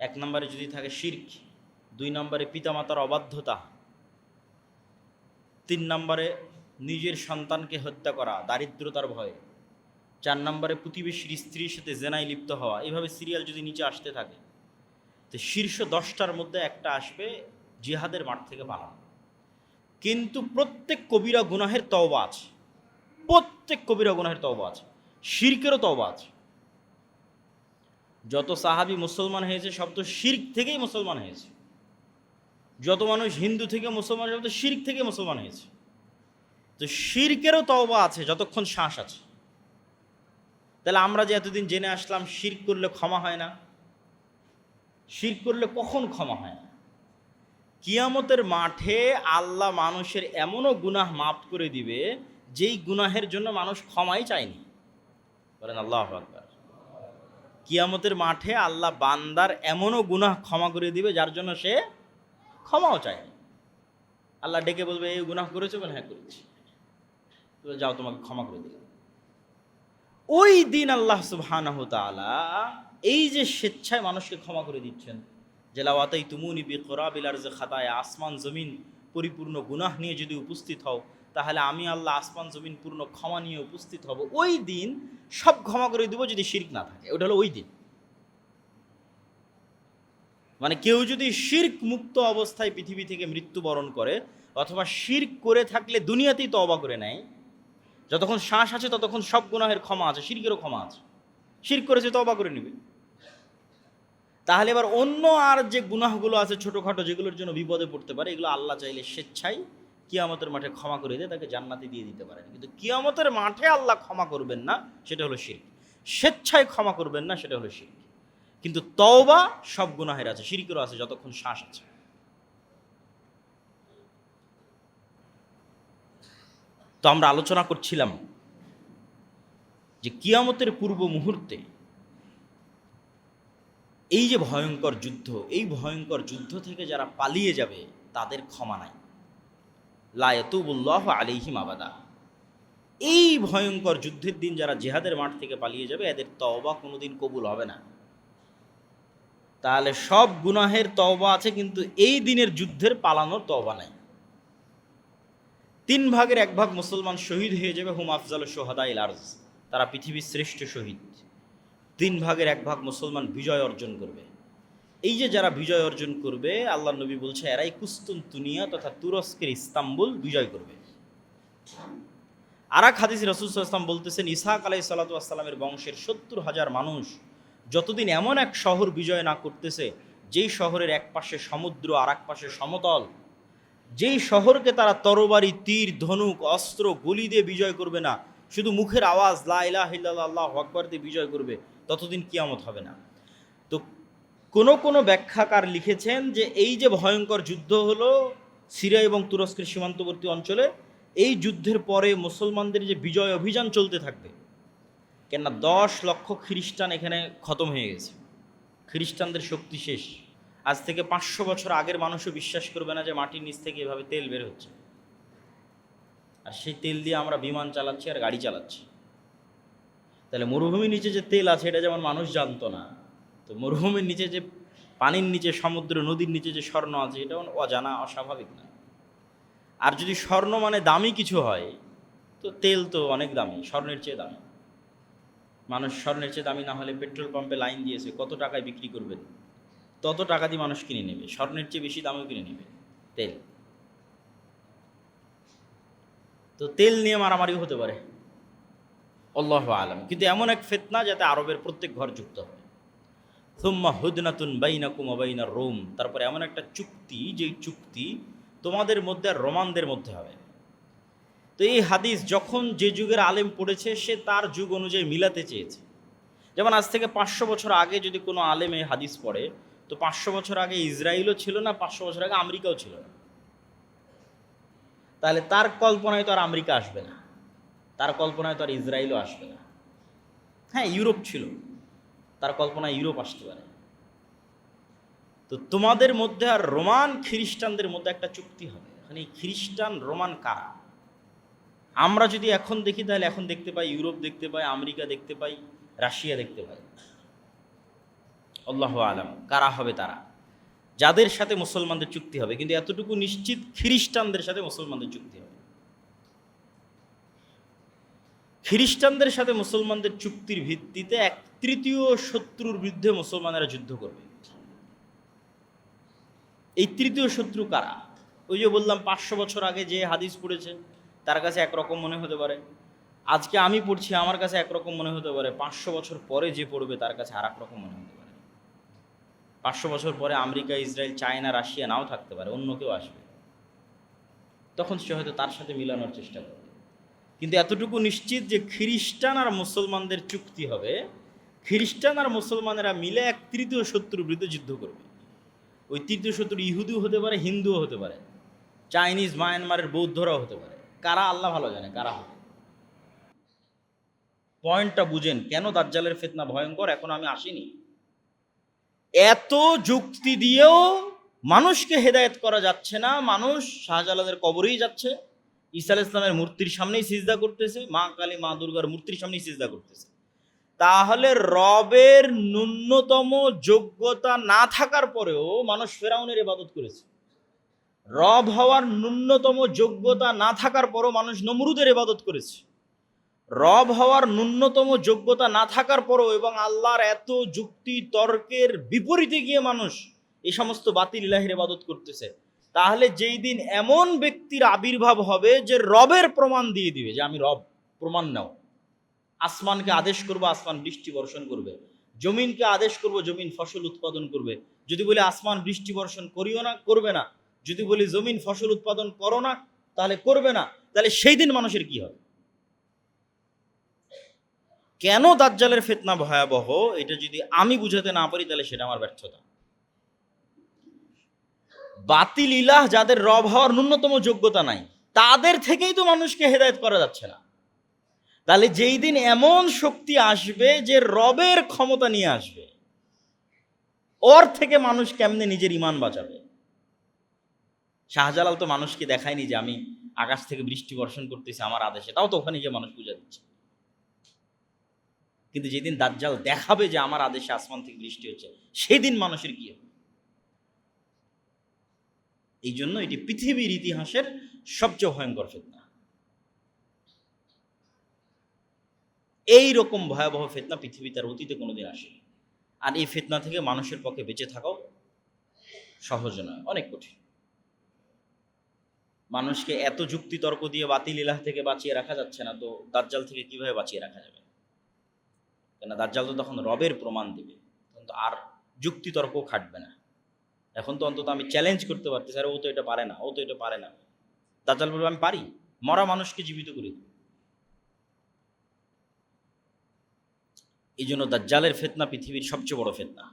এক নম্বরে যদি থাকে শিরক, 2 নম্বরে পিতামাতার অবাধ্যতা, 3 নম্বরে নিজের সন্তানকে হত্যা করা দারিদ্রতার ভয়ে, 4 নম্বরে প্রতিবেশীর স্ত্রীর সাথে জেনায় লিপ্ত হওয়া। এইভাবে সিরিয়াল যদি নিচে আসতে থাকে, তো শীর্ষ 10টার মধ্যে একটা আসবে জিহাদের মাঠ থেকে পালানো। কিন্তু প্রত্যেক কবিরা গুনাহের তওবা আছে, প্রত্যেক কবিরা গুনাহের তওবা আছে, শিরকেরও তওবা আছে। যত সাহাবী মুসলমান হয়েছে সব তো শিরক থেকেই মুসলমান হয়েছে। যত মানুষ হিন্দু থেকে মুসলমান সব তো শিরক থেকে মুসলমান হয়েছে। তো শিরকেরও তওবা আছে যতক্ষণ শ্বাস আছে। তাহলে আমরা যে এতদিন জেনে আসলাম শিরক করলে ক্ষমা হয় না, শিরক করলে কখন ক্ষমা হয় না? কিয়ামতের মাঠে আল্লাহ মানুষের এমনও গুনাহ মাফ করে দিবে যেই গুনাহের জন্য মানুষ ক্ষমাই চায়নি। বলেন আল্লাহু আকবার। কিয়ামতের মাঠে আল্লাহ বান্দার এমনও গুনাহ ক্ষমা করে দিবে যার জন্য সে ক্ষমাও চায়নি। আল্লাহ ডেকে বলবে, এই গুনাহ করেছো? বলে হ্যাঁ করেছি। তো যাও, তোমাকে ক্ষমা করে দিলাম। ওই দিন আল্লাহ সুবহানাহু ওয়া তাআলা এই যে স্বেচ্ছায় মানুষকে ক্ষমা করে দিচ্ছেন, যে লাওয়াতাই তুমুনি বিকরাবিল আরজি খাতায়া, আসমান জমিন পরিপূর্ণ গুনাহ নিয়ে যদি উপস্থিত হও, তাহলে আমি আল্লাহ আসমান জমিন পূর্ণ ক্ষমা নিয়ে উপস্থিত হব। ওই দিন সব ক্ষমা করে দেবো যদি শিরক না থাকে। ওটা হলো ওই দিন। মানে কেউ যদি শিরক মুক্ত অবস্থায় পৃথিবী থেকে মৃত্যুবরণ করে, অথবা শিরক করে থাকলে দুনিয়াতেই তওবা করে নেয়, যতক্ষণ শ্বাস আছে ততক্ষণ সব গুনাহের ক্ষমা আছে, শিরকেরও ক্ষমা আছে। শিরক করেছে তওবা করে নেবে। তাহলে এবার অন্য আর যে গুনাহগুলো আছে ছোটোখাটো, যেগুলোর জন্য বিপদে পড়তে পারে, এগুলো আল্লাহ চাইলে স্বেচ্ছায় কিয়ামতের মাঠে ক্ষমা করে দিয়ে তাকে জান্নাতে দিয়ে দিতে পারেন। কিন্তু কিয়ামতের মাঠে আল্লাহ ক্ষমা করবেন না, সেটা হলো শিরক। স্বেচ্ছায় ক্ষমা করবেন না, সেটা হলো শিরক। কিন্তু তওবা সব গুনাহের আছে, শিরকেরও আছে যতক্ষণ শ্বাস আছে। তো আমরা আলোচনা করছিলাম যে কিয়ামতের পূর্ব মুহূর্তে এই যে ভয়ঙ্কর যুদ্ধ, এই ভয়ঙ্কর যুদ্ধ থেকে যারা পালিয়ে যাবে তাদের ক্ষমা নাই। লা ইয়াতুবুল্লাহু আলাইহিম আবাদা। এই ভয়ঙ্কর যুদ্ধের দিন যারা জিহাদের মাঠ থেকে পালিয়ে যাবে, এদের তওবা কোনোদিন কবুল হবে না। তাহলে সব গুনাহের তওবা আছে, কিন্তু এই দিনের যুদ্ধের পালানোর তওবা নাই। 3 ভাগের 1 ভাগ মুসলমান শহীদ হয়ে যাবে, হুম আফজালুশ শুহাদাইল আরজ, তারা পৃথিবীর শ্রেষ্ঠ শহীদ। 3 ভাগের 1 ভাগ মুসলমান বিজয় অর্জন করবে। এই যে যারা বিজয় অর্জন করবে, আল্লাহ নবী বলছে এরাই কুস্তুনতুনিয়া তথা তুরস্কের ইস্তাম্বুল বিজয় করবে। আর এক হাদিস রাসূল সাল্লাল্লাহু আলাইহি ওয়াসাল্লাম বলতেছেন, ইসহাক আলাইহিস সালাতু ওয়াস সালামের বংশের 70,000 মানুষ যতদিন এমন এক শহর বিজয় না করতেছে, যেই শহরের এক পাশে সমুদ্র আর এক পাশে সমতল, যেই শহরকে তারা তরবারি, তীর, ধনুক, অস্ত্র, গুলি দিয়ে বিজয় করবে না, শুধু মুখের আওয়াজ লা ইলাহা ইল্লাল্লাহ আল্লাহু আকবার দিয়ে বিজয় করবে, ততদিন কিয়ামত হবে না। তো কোনো ব্যাখ্যাকার লিখেছেন যে এই যে ভয়ঙ্কর যুদ্ধ হলো সিরিয়া এবং তুরস্কের সীমান্তবর্তী অঞ্চলে, এই যুদ্ধের পরে মুসলমানদের যে বিজয় অভিযান চলতে থাকবে, কেননা 10 লক্ষ খ্রিস্টান এখানে খতম হয়ে গেছে, খ্রিস্টানদের শক্তি শেষ। আজ থেকে 500 বছর আগের মানুষও বিশ্বাস করবে না যে মাটির নিচ থেকে এভাবে তেল বের হচ্ছে, আর সেই তেল দিয়ে আমরা বিমান চালাচ্ছি আর গাড়ি চালাচ্ছি। তাহলে মরুভূমির নিচে যে তেল আছে এটা যেমন মানুষ জানতো না, তো মরুভূমির নিচে যে পানির নিচে, সমুদ্র নদীর নিচে যে স্বর্ণ আছে, এটা অজানা, অস্বাভাবিক না। আর যদি স্বর্ণ মানে দামি কিছু হয়, তো তেল তো অনেক দামি, স্বর্ণের চেয়ে দামি। মানুষ স্বর্ণের চেয়ে দামি না হলে পেট্রোল পাম্পে লাইন দিয়েছে, কত টাকায় বিক্রি করবেন, তত টাকা দিয়ে মানুষ কিনে নেবে। স্বর্ণের চেয়ে বেশি দামেও কিনে নেবে তেল। তো তেল নিয়ে মারামারিও হতে পারে, আল্লাহু আলাম। কিন্তু এমন এক ফিতনা যাতে আরবের প্রত্যেক ঘর যুক্ত হবে। সুম্মা হুদনাতুন বাইনাকুম ওয়া বাইনার রোম, তারপরে এমন একটা চুক্তি, যেই চুক্তি তোমাদের মধ্যে আর রোমানদের মধ্যে হবে। তো এই হাদিস যখন যে যুগের আলেম পড়েছে, সে তার যুগ অনুযায়ী মিলাতে চেয়েছে। যেমন আজ থেকে 500 বছর আগে যদি কোনো আলেম এই হাদিস পড়ে, তো 500 বছর আগে ইসরায়েলও ছিল না, 500 বছর আগে আমেরিকাও ছিল না। তাহলে তার কল্পনায় তো আর আমেরিকা আসবে না, তার কল্পনায় তো আর ইসরায়েলও আসবে না। হ্যাঁ, ইউরোপ ছিল, তার কল্পনায় ইউরোপ আসতে পারে। তো তোমাদের মধ্যে আর রোমান খ্রিস্টানদের মধ্যে একটা চুক্তি হবে। এখানে খ্রিস্টান রোমান কারা? আমরা যদি এখন দেখি, তাহলে এখন দেখতে পাই ইউরোপ দেখতে পাই, আমেরিকা দেখতে পাই, রাশিয়া দেখতে পাই। আল্লাহু আলাম কারা হবে তারা, যাদের সাথে মুসলমানদের চুক্তি হবে। কিন্তু এতটুকু নিশ্চিত, খ্রিস্টানদের সাথে মুসলমানদের চুক্তি হবে। খ্রিস্টানদের সাথে মুসলমানদের চুক্তির ভিত্তিতে 1/3 শত্রুর বিরুদ্ধে মুসলমানেরা যুদ্ধ করবে। এই তৃতীয় শত্রু কারা? ওই যে বললাম 500 বছর আগে যে হাদিস পড়েছে তার কাছে একরকম মনে হতে পারে, আজকে আমি পড়ছি আমার কাছে একরকম মনে হতে পারে, 500 বছর পরে যে পড়বে তার কাছে আর এক রকম মনে হতে পারে। 500 বছর পরে আমেরিকা, ইসরায়েল, চায়না, রাশিয়া নাও থাকতে পারে, অন্য কেউ আসবে, তখন সে হয়তো তার সাথে মিলানোর চেষ্টা করবে। কিন্তু এতটুকু নিশ্চিত যে খ্রিস্টান আর মুসলমানদের চুক্তি হবে, খ্রিস্টান আর মুসলমানেরা মিলে 1/3 শত্রুর বিরুদ্ধে যুদ্ধ করবে। ওই তৃতীয় শত্রু ইহুদিও হতে পারে, হিন্দুও হতে পারে, চাইনিজ, মায়ানমারের বৌদ্ধরাও হতে পারে। কারা আল্লাহ ভালো জানে কারা হবে। পয়েন্টটা বুঝেন কেন দাজ্জালের ফিতনা ভয়ঙ্কর। এখন আমি আসিনি, এত যুক্তি দিয়েও মানুষকে হেদায়েত করা যাচ্ছে না। মানুষ শাহজালালের কবরেই যাচ্ছে, ঈসা আলাইহিস সালামের মূর্তির সামনেই সিজদা করতেছে, মা কালী, মা দুর্গার মূর্তির সামনেই সিজদা করতেছে। তাহলে রবের ন্যূনতম যোগ্যতা না থাকার পরেও মানুষ ফেরাউনের ইবাদত করেছে। রব হওয়ার ন্যূনতম যোগ্যতা না থাকার পরও মানুষ নমরুদের ইবাদত করেছে। রব হওয়ার ন্যূনতম যোগ্যতা না থাকার পরও এবং আল্লাহর এত যুক্তি তর্কের বিপরীতে গিয়ে মানুষ এই সমস্ত বাতিল ইলাহির ইবাদত করতেছে। তাহলে যেই দিন এমন ব্যক্তির আবির্ভাব হবে যে রবের প্রমাণ দিয়ে দিবে যে আমি রব, প্রমাণ নাও, আসমানকে আদেশ করবো আসমান বৃষ্টি বর্ষণ করবে, জমিনকে আদেশ করবো জমিন ফসল উৎপাদন করবে। যদি বলি আসমান বৃষ্টি বর্ষণ করিও না, করবে না। যদি বলি জমিন ফসল উৎপাদন করো না, তাহলে করবে না। তাহলে সেই দিন মানুষের কি হবে? কেন দাজ্জালের ফিতনা ভয়াবহ, এটা যদি আমি বুঝাতে না পারি তাহলে সেটা আমার ব্যর্থতা। বাতিল ইলাহ যাদের রব হওয়ার ন্যূনতম যোগ্যতা নাই, তাদের থেকেই তো মানুষকে হেদায়েত করা যাচ্ছে না। তাহলে যেই দিন এমন শক্তি আসবে যে রবের ক্ষমতা নিয়ে আসবে, ওর থেকে মানুষ কেমনে নিজের ইমান বাঁচাবে? শাহজালাল তো মানুষকে দেখায়নি যে আমি আকাশ থেকে বৃষ্টি বর্ষণ করতেছি আমার আদেশে, তাও তো ওখানে গিয়ে মানুষ পূজা দিচ্ছে। কিন্তু যেদিন দাজ্জাল দেখাবে যে আমার আদেশে আসমান থেকে বৃষ্টি হচ্ছে, সেই দিন মানুষের কি হবে? এই জন্য এটি পৃথিবীর ইতিহাসের সবচেয়ে ভয়ঙ্কর ফিতনা। এই রকম ভয়াবহ ফিতনা পৃথিবী তার অতীতে কোনোদিন আসেনি। আর এই ফিতনা থেকে মানুষের পক্ষে বেঁচে থাকাও সহজ নয়, অনেক কঠিন। মানুষকে এত যুক্তি তর্ক দিয়ে বাতিল ইলাহ থেকে বাঁচিয়ে রাখা যাচ্ছে না, তো দাজ্জাল থেকে কিভাবে বাঁচিয়ে রাখা যাবে? কেন দাজ্জাল তো তখন রবের প্রমাণ দেবে, তখন তো আর যুক্তি তর্ক খাটবে না। এখন তো অন্তত আমি চ্যালেঞ্জ করতে পারতেছি, আরে ও তো এটা পারে না, ও তো এটা পারে না। দাজ্জাল বলবে আমি পারি, মরা মানুষকে জীবিত করে দিই। এই জন্য দাজ্জালের ফিতনা পৃথিবীর সবচেয়ে বড় ফিতনা।